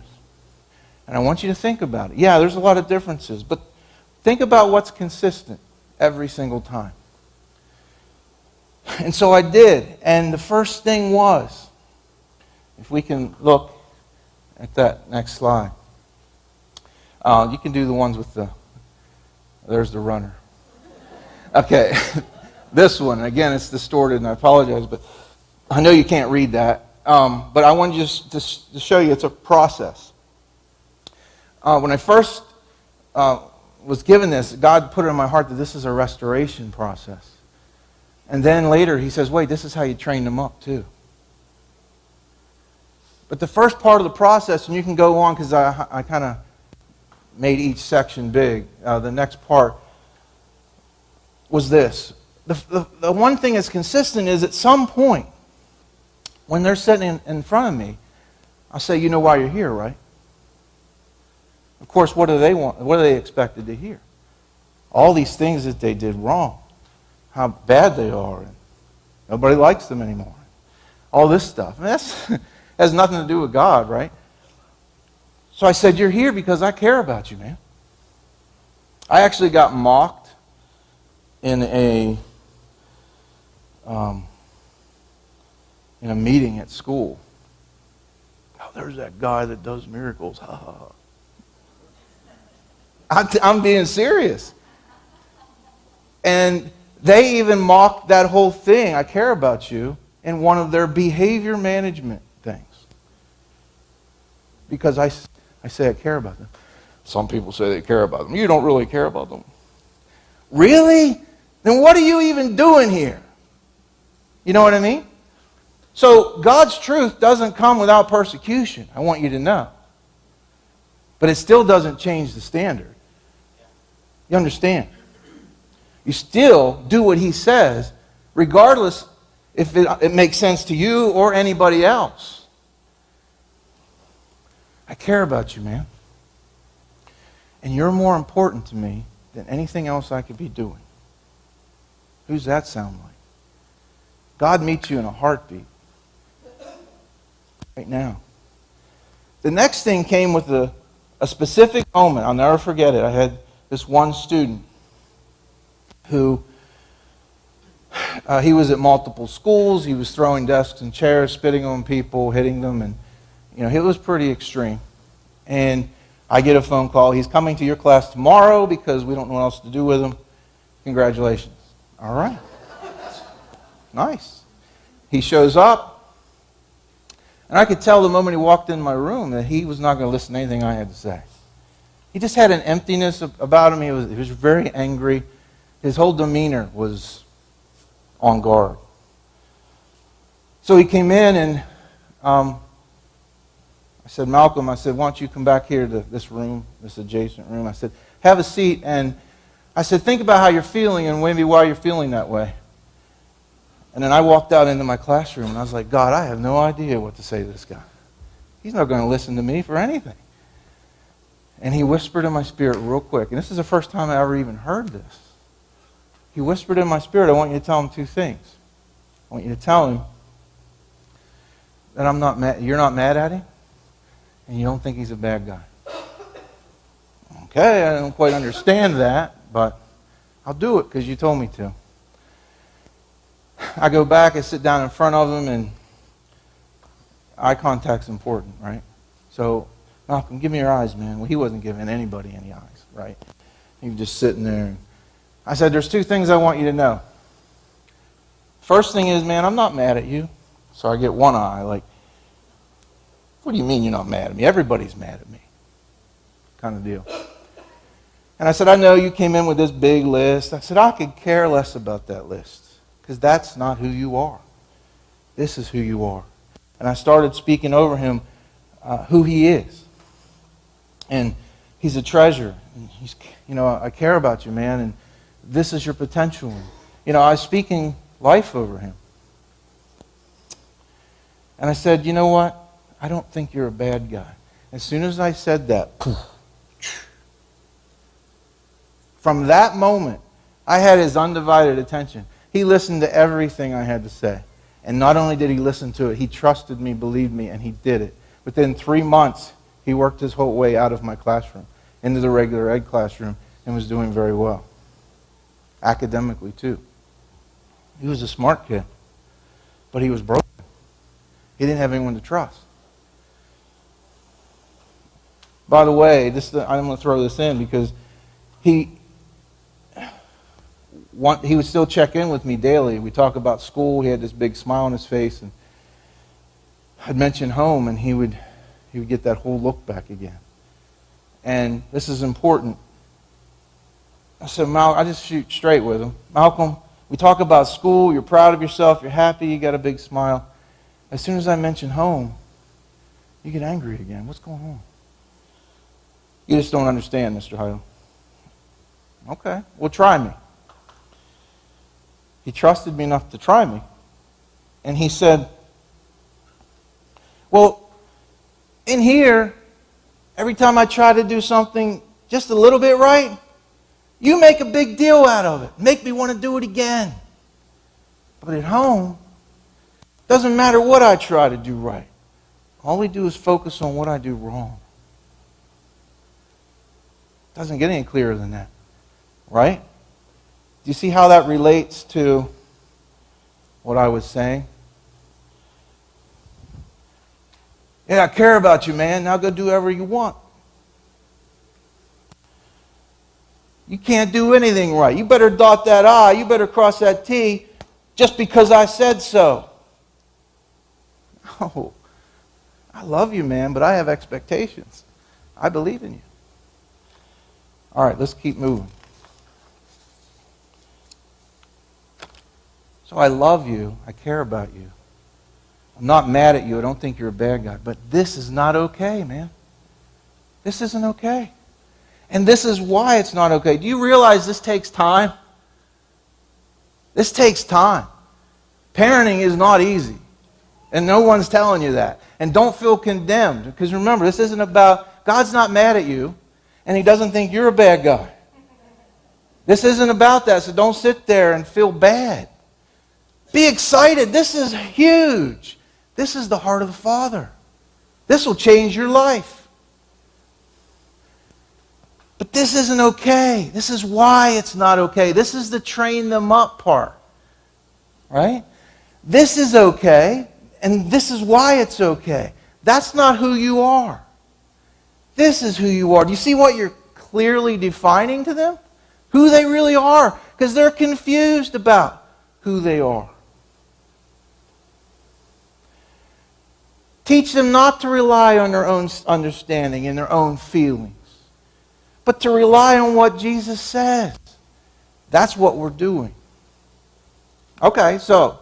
And I want you to think about it. Yeah, there's a lot of differences, but think about what's consistent every single time. And so I did. And the first thing was, if we can look at that next slide. You can do the ones with there's the runner. Okay, this one, again, it's distorted, and I apologize, but I know you can't read that. But I want just to show you it's a process. When I first was given this, God put it in my heart that this is a restoration process. And then later he says, wait, this is how you train them up too. But the first part of the process, and you can go on because I kind of made each section big. The next part was this. The one thing that's consistent is at some point, when they're sitting in front of me, I'll say, you know why you're here, right? Of course, what do they want? What are they expected to hear? All these things that they did wrong. How bad they are. And nobody likes them anymore. All this stuff. That has nothing to do with God, right? So I said, you're here because I care about you, man. I actually got mocked in a meeting at school. Oh, there's that guy that does miracles. Ha ha ha. I'm being serious. And they even mocked that whole thing, I care about you, in one of their behavior management things. Because I say I care about them. Some people say they care about them. You don't really care about them. Really? Then what are you even doing here? You know what I mean? So God's truth doesn't come without persecution. I want you to know. But it still doesn't change the standard. You understand? You still do what He says, regardless if it makes sense to you or anybody else. I care about you, man. And you're more important to me than anything else I could be doing. Who's that sound like? God meets you in a heartbeat. Right now. The next thing came with a specific moment. I'll never forget it. I had this one student who, he was at multiple schools. He was throwing desks and chairs, spitting on people, hitting them, and it was pretty extreme. And I get a phone call. He's coming to your class tomorrow because we don't know what else to do with him. Congratulations. All right. Nice. He shows up, and I could tell the moment he walked in my room that he was not going to listen to anything I had to say. He just had an emptiness about him. He was very angry. His whole demeanor was on guard. So he came in, and I said, Malcolm, why don't you come back here to this room, this adjacent room. I said, have a seat, and I said, think about how you're feeling and maybe why you're feeling that way. And then I walked out into my classroom, and I was like, God, I have no idea what to say to this guy. He's not going to listen to me for anything. And he whispered in my spirit real quick, and this is the first time I ever even heard this. He whispered in my spirit, I want you to tell him two things. I want you to tell him that I'm not mad, you're not mad at him, and you don't think he's a bad guy. Okay, I don't quite understand that, but I'll do it because you told me to. I go back and sit down in front of him, and eye contact's important, right? So, Malcolm, give me your eyes, man. Well, he wasn't giving anybody any eyes, right? He was just sitting there. I said, there's two things I want you to know. First thing is, man, I'm not mad at you. So I get one eye, like, what do you mean you're not mad at me? Everybody's mad at me. Kind of deal. And I said, I know you came in with this big list. I said, I could care less about that list because that's not who you are. This is who you are. And I started speaking over him who he is. And he's a treasure. And he's, I care about you, man, and this is your potential. I was speaking life over him. And I said, you know what? I don't think you're a bad guy. As soon as I said that, from that moment, I had his undivided attention. He listened to everything I had to say. And not only did he listen to it, he trusted me, believed me, and he did it. Within 3 months, he worked his whole way out of my classroom, into the regular ed classroom, and was doing very well. Academically, too. He was a smart kid, but he was broken. He didn't have anyone to trust. By the way, I'm going to throw this in because he would still check in with me daily. We talk about school. He had this big smile on his face, and I'd mention home, and he would get that whole look back again. And this is important. I said, I just shoot straight with him. Malcolm, we talk about school. You're proud of yourself. You're happy. You got a big smile. As soon as I mention home, you get angry again. What's going on? You just don't understand, Mr. Heidel. Okay, well, try me. He trusted me enough to try me. And he said, well, in here, every time I try to do something just a little bit right, you make a big deal out of it. Make me want to do it again. But at home, doesn't matter what I try to do right. All we do is focus on what I do wrong. Doesn't get any clearer than that. Right? Do you see how that relates to what I was saying? Yeah, I care about you, man. Now go do whatever you want. You can't do anything right. You better dot that I. You better cross that T just because I said so. Oh, I love you, man, but I have expectations. I believe in you. All right, let's keep moving. So I love you. I care about you. I'm not mad at you. I don't think you're a bad guy. But this is not okay, man. This isn't okay. And this is why it's not okay. Do you realize this takes time? This takes time. Parenting is not easy. And no one's telling you that. And don't feel condemned. Because remember, this isn't about, God's not mad at you. And He doesn't think you're a bad guy. This isn't about that. So don't sit there and feel bad. Be excited. This is huge. This is the heart of the Father. This will change your life. But this isn't okay. This is why it's not okay. This is the train them up part. Right? This is okay, and this is why it's okay. That's not who you are. This is who you are. Do you see what you're clearly defining to them? Who they really are. Because they're confused about who they are. Teach them not to rely on their own understanding and their own feelings, but to rely on what Jesus says. That's what we're doing. Okay, so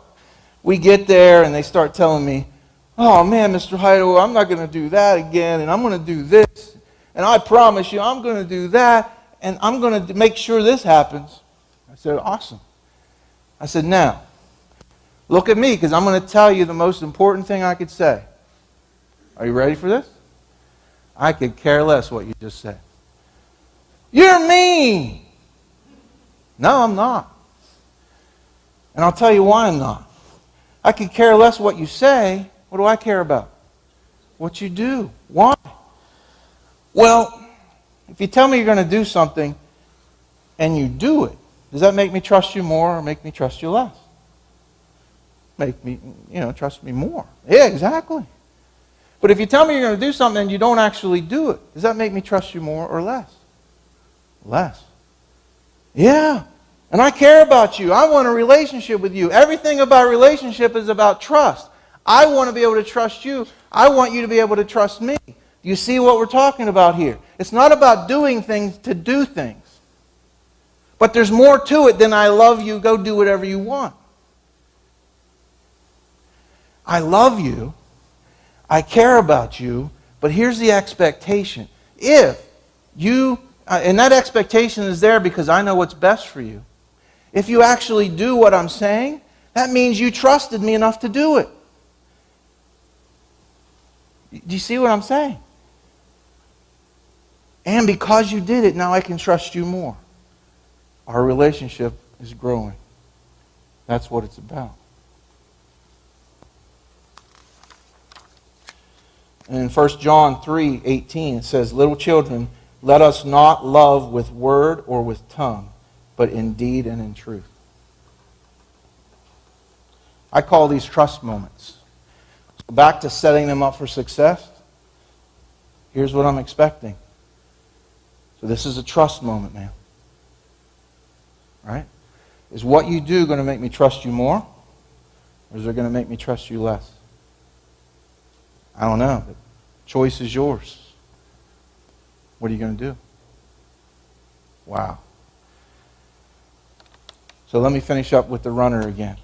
we get there and they start telling me, oh man, Mr. Heidel, I'm not going to do that again, and I'm going to do this, and I promise you I'm going to do that, and I'm going to make sure this happens. I said, awesome. I said, now, look at me, because I'm going to tell you the most important thing I could say. Are you ready for this? I could care less what you just said. You're mean! No, I'm not. And I'll tell you why I'm not. I could care less what you say. What do I care about? What you do. Why? Well, if you tell me you're going to do something and you do it, does that make me trust you more or make me trust you less? Make me, trust me more. Yeah, exactly. But if you tell me you're going to do something and you don't actually do it, does that make me trust you more or less? Less. Yeah. And I care about you. I want a relationship with you. Everything about relationship is about trust. I want to be able to trust you. I want you to be able to trust me. Do you see what we're talking about here? It's not about doing things to do things. But there's more to it than I love you, go do whatever you want. I love you. I care about you. But here's the expectation. If you, and that expectation is there because I know what's best for you. If you actually do what I'm saying, that means you trusted me enough to do it. Do you see what I'm saying? And because you did it, now I can trust you more. Our relationship is growing. That's what it's about. And in 1 John 3:18 it says, little children, let us not love with word or with tongue, but in deed and in truth. I call these trust moments. So back to setting them up for success. Here's what I'm expecting. So this is a trust moment, man. Right? Is what you do going to make me trust you more? Or is it going to make me trust you less? I don't know. The choice is yours. What are you going to do? Wow. So let me finish up with the runner again.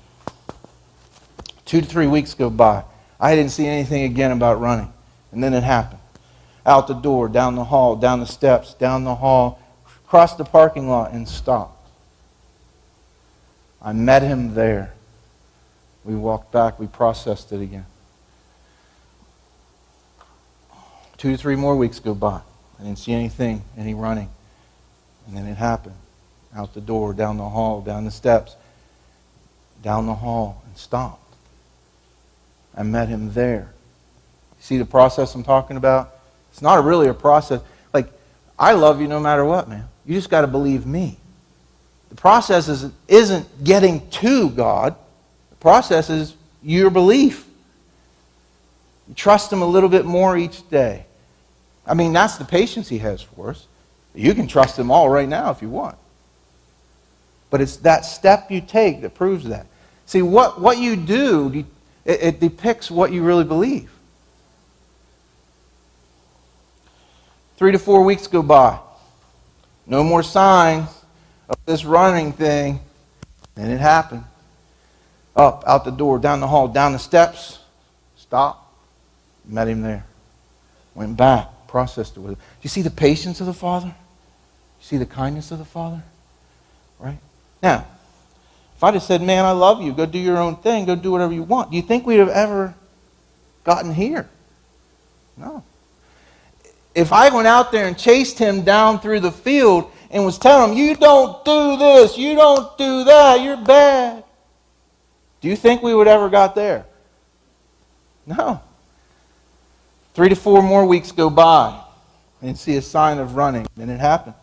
2 to 3 weeks go by. I didn't see anything again about running. And then it happened. Out the door, down the hall, down the steps, down the hall, across the parking lot, and stopped. I met him there. We walked back. We processed it again. 2 to 3 more weeks go by. I didn't see anything, any running. And then it happened. Out the door, down the hall, down the steps, down the hall, and stopped. I met him there. See the process I'm talking about? It's not really a process. Like, I love you no matter what, man. You just got to believe me. The process isn't getting to God. The process is your belief. You trust Him a little bit more each day. I mean, that's the patience He has for us. You can trust Him all right now if you want. But it's that step you take that proves that. See, what you do, it depicts what you really believe. 3 to 4 weeks go by. No more signs of this running thing. And it happened. Up, out the door, down the hall, down the steps. Stop. Met him there. Went back, processed it with him. Do you see the patience of the Father? You see the kindness of the Father? Right? Now, if I'd have said, man, I love you, go do your own thing, go do whatever you want, do you think we'd have ever gotten here? No. If I went out there and chased him down through the field and was telling him, you don't do this, you don't do that, you're bad, do you think we would ever got there? No. 3 to 4 more weeks go by and see a sign of running, and it happened.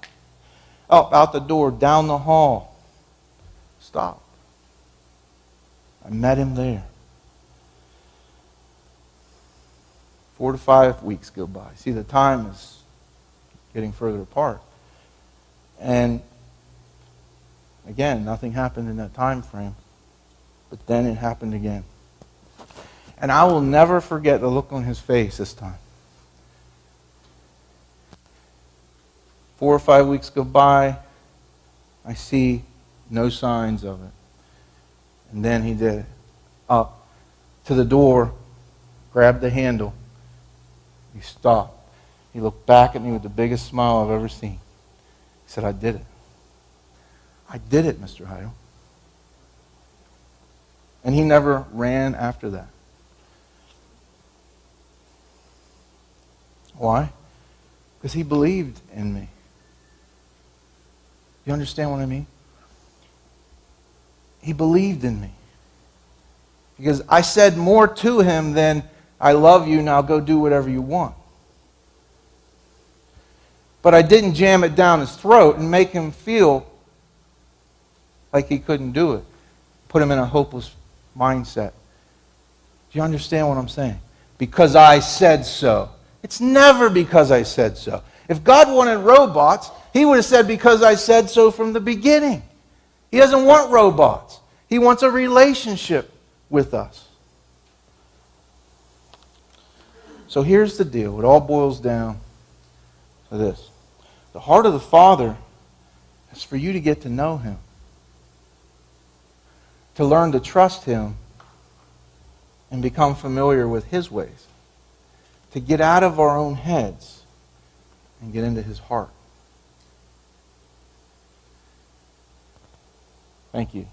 Up, out the door, down the hall. Stop. I met him there. 4 to 5 weeks go by. See, the time is getting further apart. And again, nothing happened in that time frame. But then it happened again. And I will never forget the look on his face this time. 4 or 5 weeks go by. I see no signs of it. And then he did it. Up to the door, grabbed the handle. He stopped. He looked back at me with the biggest smile I've ever seen. He said, I did it. I did it, Mr. Heidel. And he never ran after that. Why? Because he believed in me. You understand what I mean? He believed in me. Because I said more to him than, I love you, now go do whatever you want. But I didn't jam it down his throat and make him feel like he couldn't do it. Put him in a hopeless mindset. Do you understand what I'm saying? Because I said so. It's never because I said so. If God wanted robots, He would have said because I said so from the beginning. He doesn't want robots. He wants a relationship with us. So here's the deal. It all boils down to this. The heart of the Father is for you to get to know Him. To learn to trust Him and become familiar with His ways. To get out of our own heads and get into His heart. Thank you.